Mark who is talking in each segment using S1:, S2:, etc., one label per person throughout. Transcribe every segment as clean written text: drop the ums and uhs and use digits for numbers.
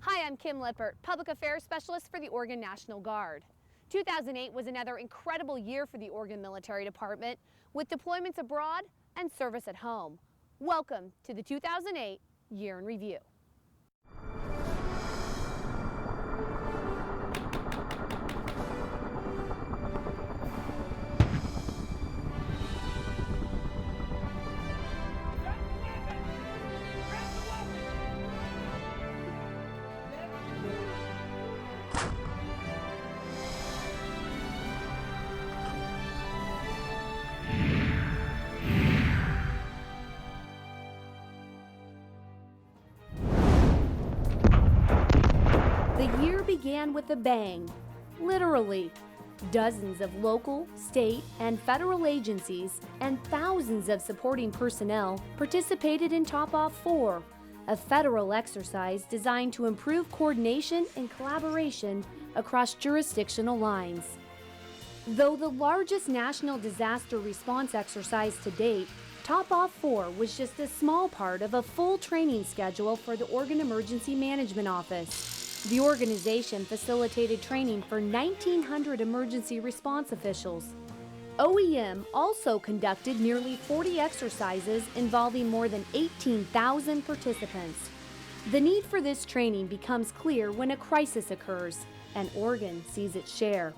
S1: Hi, I'm Kim Lippert, Public Affairs Specialist for the Oregon National Guard. 2008 was another incredible year for the Oregon Military Department, with deployments abroad and service at home. Welcome to the 2008 Year in Review. The year began with a bang, literally. Dozens of local, state, and federal agencies and thousands of supporting personnel participated in Top Off 4, a federal exercise designed to improve coordination and collaboration across jurisdictional lines. Though the largest national disaster response exercise to date, Top Off 4 was just a small part of a full training schedule for the Oregon Emergency Management Office. The organization facilitated training for 1,900 emergency response officials. OEM also conducted nearly 40 exercises involving more than 18,000 participants. The need for this training becomes clear when a crisis occurs, and Oregon sees its share.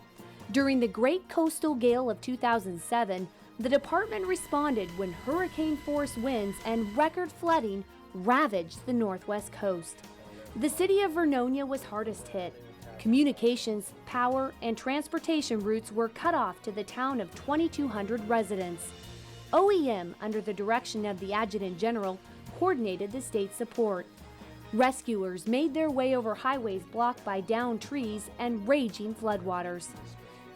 S1: During the Great Coastal Gale of 2007, the department responded when hurricane-force winds and record flooding ravaged the northwest coast. The city of Vernonia was hardest hit. Communications, power, and transportation routes were cut off to the town of 2,200 residents. OEM, under the direction of the Adjutant General, coordinated the state support. Rescuers made their way over highways blocked by downed trees and raging floodwaters.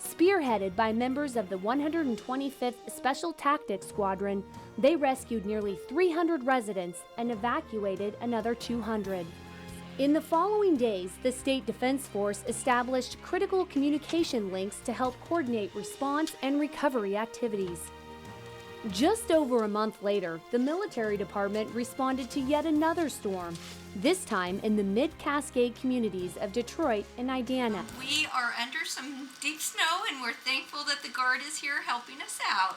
S1: Spearheaded by members of the 125th Special Tactics Squadron, they rescued nearly 300 residents and evacuated another 200. In the following days, the State Defense Force established critical communication links to help coordinate response and recovery activities. Just over a month later, the military department responded to yet another storm, this time in the Mid-Cascade communities of Detroit and Idanha.
S2: We are under some deep snow, and we're thankful that the Guard is here helping us out.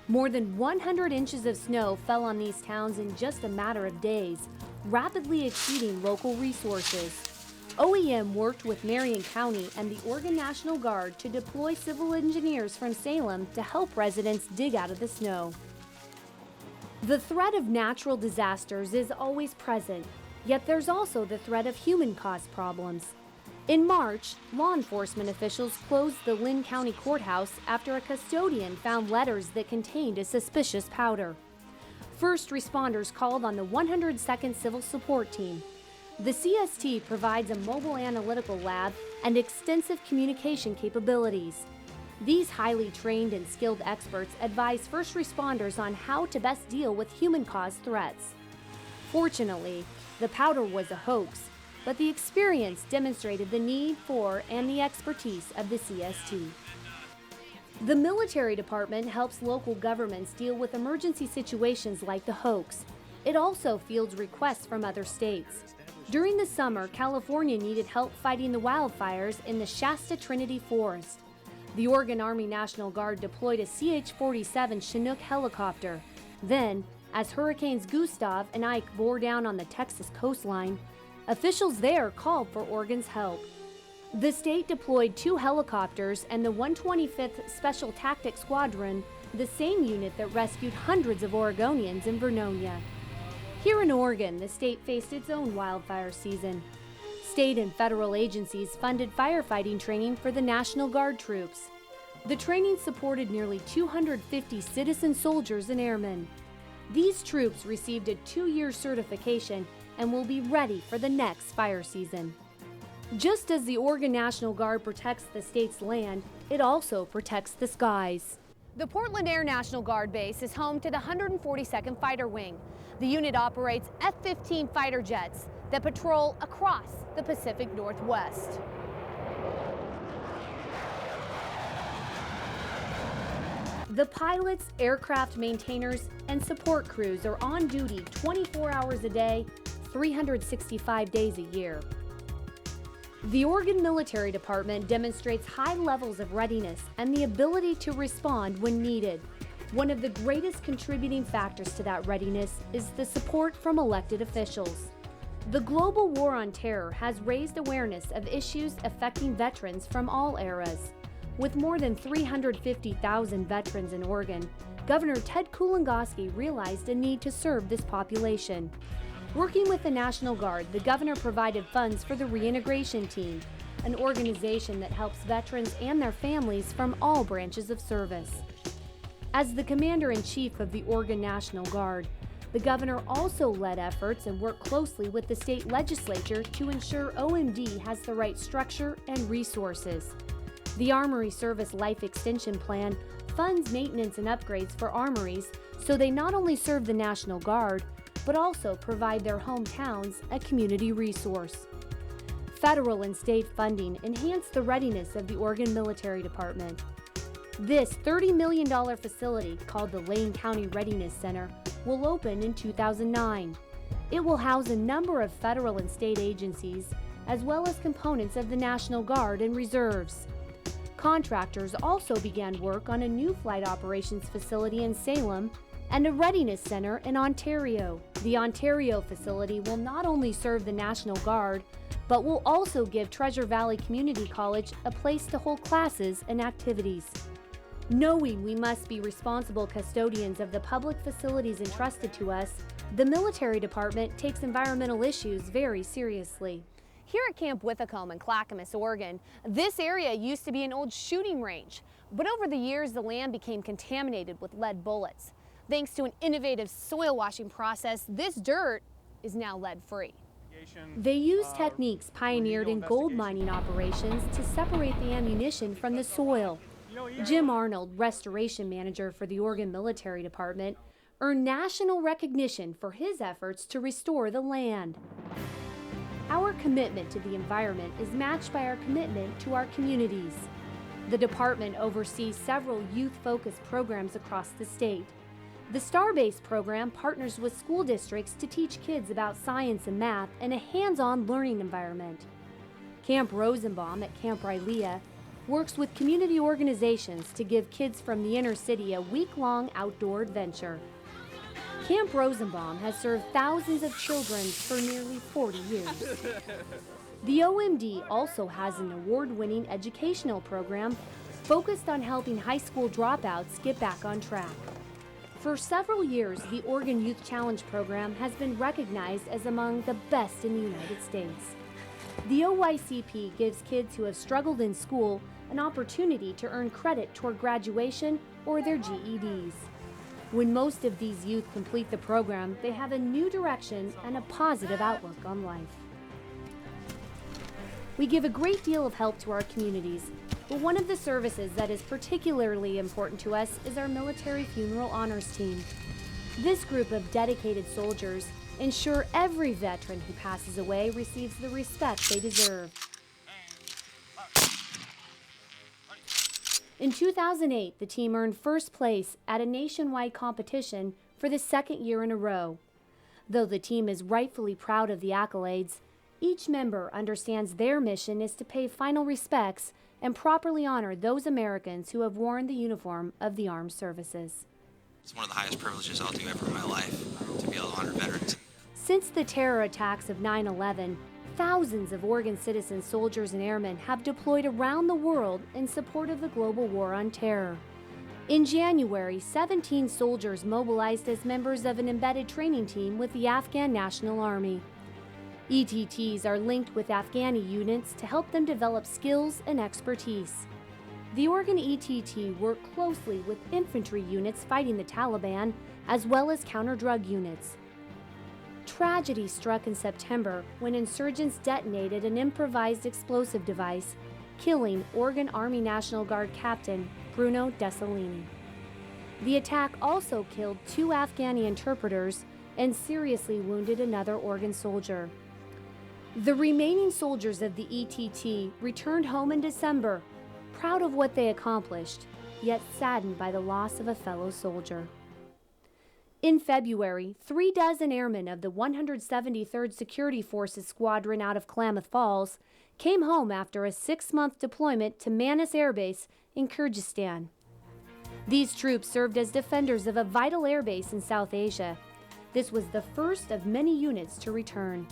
S1: More than 100 inches of snow fell on these towns in just a matter of days, rapidly exceeding local resources. OEM worked with Marion County and the Oregon National Guard to deploy civil engineers from Salem to help residents dig out of the snow. The threat of natural disasters is always present, yet there's also the threat of human-caused problems. In March, law enforcement officials closed the Lynn County Courthouse after a custodian found letters that contained a suspicious powder. First responders called on the 102nd Civil Support Team. The CST provides a mobile analytical lab and extensive communication capabilities. These highly trained and skilled experts advise first responders on how to best deal with human-caused threats. Fortunately, the powder was a hoax, but the experience demonstrated the need for and the expertise of the CST. The military department helps local governments deal with emergency situations like the hoax. It also fields requests from other states. During the summer, California needed help fighting the wildfires in the Shasta Trinity Forest. The Oregon Army National Guard deployed a CH-47 Chinook helicopter. Then, as Hurricanes Gustav and Ike bore down on the Texas coastline, officials there called for Oregon's help. The state deployed 2 helicopters and the 125th Special Tactics Squadron, the same unit that rescued hundreds of Oregonians in Vernonia. Here in Oregon, the state faced its own wildfire season. State and federal agencies funded firefighting training for the National Guard troops. The training supported nearly 250 citizen soldiers and airmen. These troops received a 2-year certification and will be ready for the next fire season. Just as the Oregon National Guard protects the state's land, it also protects the skies. The Portland Air National Guard Base is home to the 142nd Fighter Wing. The unit operates F-15 fighter jets that patrol across the Pacific Northwest. The pilots, aircraft maintainers, and support crews are on duty 24 hours a day, 365 days a year. The Oregon Military Department demonstrates high levels of readiness and the ability to respond when needed. One of the greatest contributing factors to that readiness is the support from elected officials. The global war on terror has raised awareness of issues affecting veterans from all eras. With more than 350,000 veterans in Oregon, Governor Ted Kulongoski realized a need to serve this population. Working with the National Guard, the governor provided funds for the Reintegration Team, an organization that helps veterans and their families from all branches of service. As the Commander-in-Chief of the Oregon National Guard, the governor also led efforts and worked closely with the state legislature to ensure OMD has the right structure and resources. The Armory Service Life Extension Plan funds maintenance and upgrades for armories so they not only serve the National Guard, but also provide their hometowns a community resource. Federal and state funding enhance the readiness of the Oregon Military Department. This $30 million facility, called the Lane County Readiness Center, will open in 2009. It will house a number of federal and state agencies, as well as components of the National Guard and reserves. Contractors also began work on a new flight operations facility in Salem and a readiness center in Ontario. The Ontario facility will not only serve the National Guard, but will also give Treasure Valley Community College a place to hold classes and activities. Knowing we must be responsible custodians of the public facilities entrusted to us, the military department takes environmental issues very seriously. Here at Camp Withacombe in Clackamas, Oregon, this area used to be an old shooting range, but over the years the land became contaminated with lead bullets. Thanks to an innovative soil washing process, this dirt is now lead-free. They use techniques pioneered in gold mining operations to separate the ammunition from the soil. Jim Arnold, restoration manager for the Oregon Military Department, earned national recognition for his efforts to restore the land. Our commitment to the environment is matched by our commitment to our communities. The department oversees several youth-focused programs across the state. The STAR-based program partners with school districts to teach kids about science and math in a hands-on learning environment. Camp Rosenbaum at Camp Rylea works with community organizations to give kids from the inner city a week-long outdoor adventure. Camp Rosenbaum has served thousands of children for nearly 40 years. The OMD also has an award-winning educational program focused on helping high school dropouts get back on track. For several years, the Oregon Youth Challenge program has been recognized as among the best in the United States. The OYCP gives kids who have struggled in school an opportunity to earn credit toward graduation or their GEDs. When most of these youth complete the program, they have a new direction and a positive outlook on life. We give a great deal of help to our communities, but one of the services that is particularly important to us is our Military Funeral Honors Team. This group of dedicated soldiers ensure every veteran who passes away receives the respect they deserve. In 2008, the team earned first place at a nationwide competition for the second year in a row. Though the team is rightfully proud of the accolades, each member understands their mission is to pay final respects and properly honor those Americans who have worn the uniform of the armed services.
S3: It's one of the highest privileges I'll do ever in my life, to be able to honor veterans.
S1: Since the terror attacks of 9/11, thousands of Oregon citizen soldiers and airmen have deployed around the world in support of the global war on terror. In January, 17 soldiers mobilized as members of an embedded training team with the Afghan National Army. ETTs are linked with Afghani units to help them develop skills and expertise. The Oregon ETT worked closely with infantry units fighting the Taliban, as well as counter-drug units. Tragedy struck in September when insurgents detonated an improvised explosive device, killing Oregon Army National Guard Captain Bruno Desalini. The attack also killed 2 Afghani interpreters and seriously wounded another Oregon soldier. The remaining soldiers of the ETT returned home in December, proud of what they accomplished, yet saddened by the loss of a fellow soldier. In February, 36 airmen of the 173rd Security Forces Squadron out of Klamath Falls came home after a 6-month deployment to Manas Air Base in Kyrgyzstan. These troops served as defenders of a vital airbase in South Asia. This was the first of many units to return.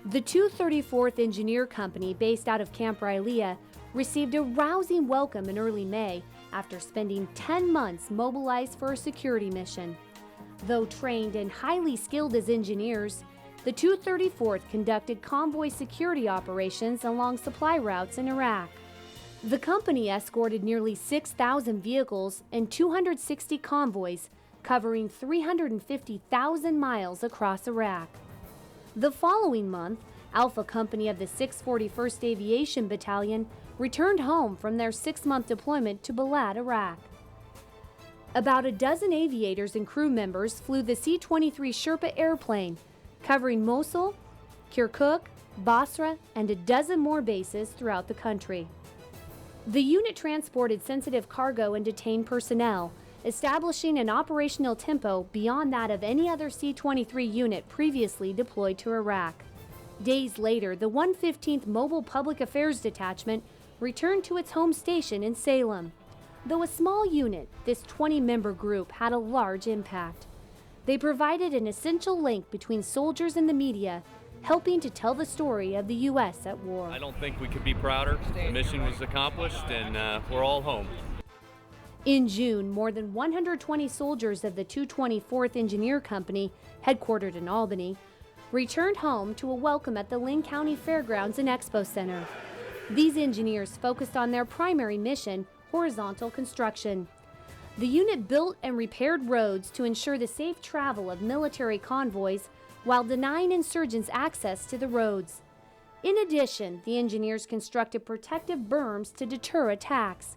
S1: The 234th Engineer Company, based out of Camp Rylea, received a rousing welcome in early May after spending 10 months mobilized for a security mission. Though trained and highly skilled as engineers, the 234th conducted convoy security operations along supply routes in Iraq. The company escorted nearly 6,000 vehicles and 260 convoys, covering 350,000 miles across Iraq. The following month, Alpha Company of the 641st Aviation Battalion returned home from their 6-month deployment to Balad, Iraq. About a dozen aviators and crew members flew the C-23 Sherpa airplane, covering Mosul, Kirkuk, Basra, and a dozen more bases throughout the country. The unit transported sensitive cargo and detained personnel, establishing an operational tempo beyond that of any other C-23 unit previously deployed to Iraq. Days later, the 115th Mobile Public Affairs Detachment returned to its home station in Salem. Though a small unit, this 20-member group had a large impact. They provided an essential link between soldiers and the media, helping to tell the story of the U.S. at war.
S4: I don't think we could be prouder. The mission was accomplished, and we're all home.
S1: In June, more than 120 soldiers of the 224th Engineer Company, headquartered in Albany, returned home to a welcome at the Lynn County Fairgrounds and Expo Center. These engineers focused on their primary mission, horizontal construction. The unit built and repaired roads to ensure the safe travel of military convoys while denying insurgents access to the roads. In addition, the engineers constructed protective berms to deter attacks.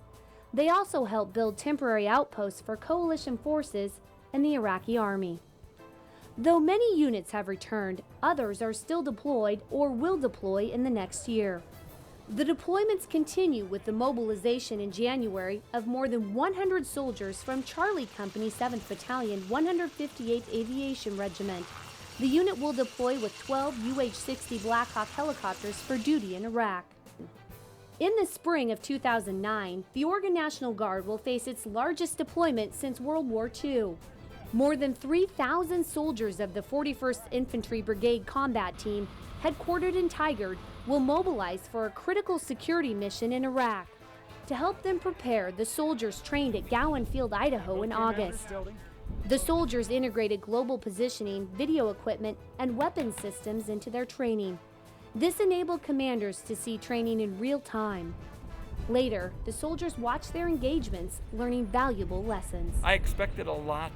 S1: They also helped build temporary outposts for coalition forces and the Iraqi army. Though many units have returned, others are still deployed or will deploy in the next year. The deployments continue with the mobilization in January of more than 100 soldiers from Charlie Company 7th Battalion, 158th Aviation Regiment. The unit will deploy with 12 UH-60 Black Hawk helicopters for duty in Iraq. In the spring of 2009, the Oregon National Guard will face its largest deployment since World War II. More than 3,000 soldiers of the 41st Infantry Brigade Combat Team, headquartered in Tigard, will mobilize for a critical security mission in Iraq. To help them prepare, the soldiers trained at Gowan Field, Idaho in August. The soldiers integrated global positioning, video equipment, and weapons systems into their training. This enabled commanders to see training in real time. Later, the soldiers watched their engagements, learning valuable lessons.
S5: I expected a lot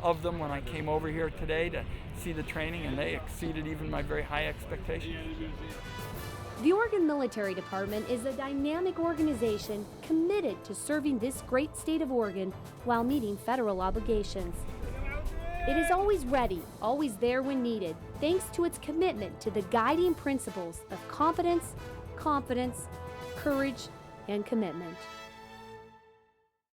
S5: of them when I came over here today to see the training, and they exceeded even my very high expectations.
S1: The Oregon Military Department is a dynamic organization committed to serving this great state of Oregon while meeting federal obligations. It is always ready, always there when needed, thanks to its commitment to the guiding principles of competence, confidence, courage, and commitment.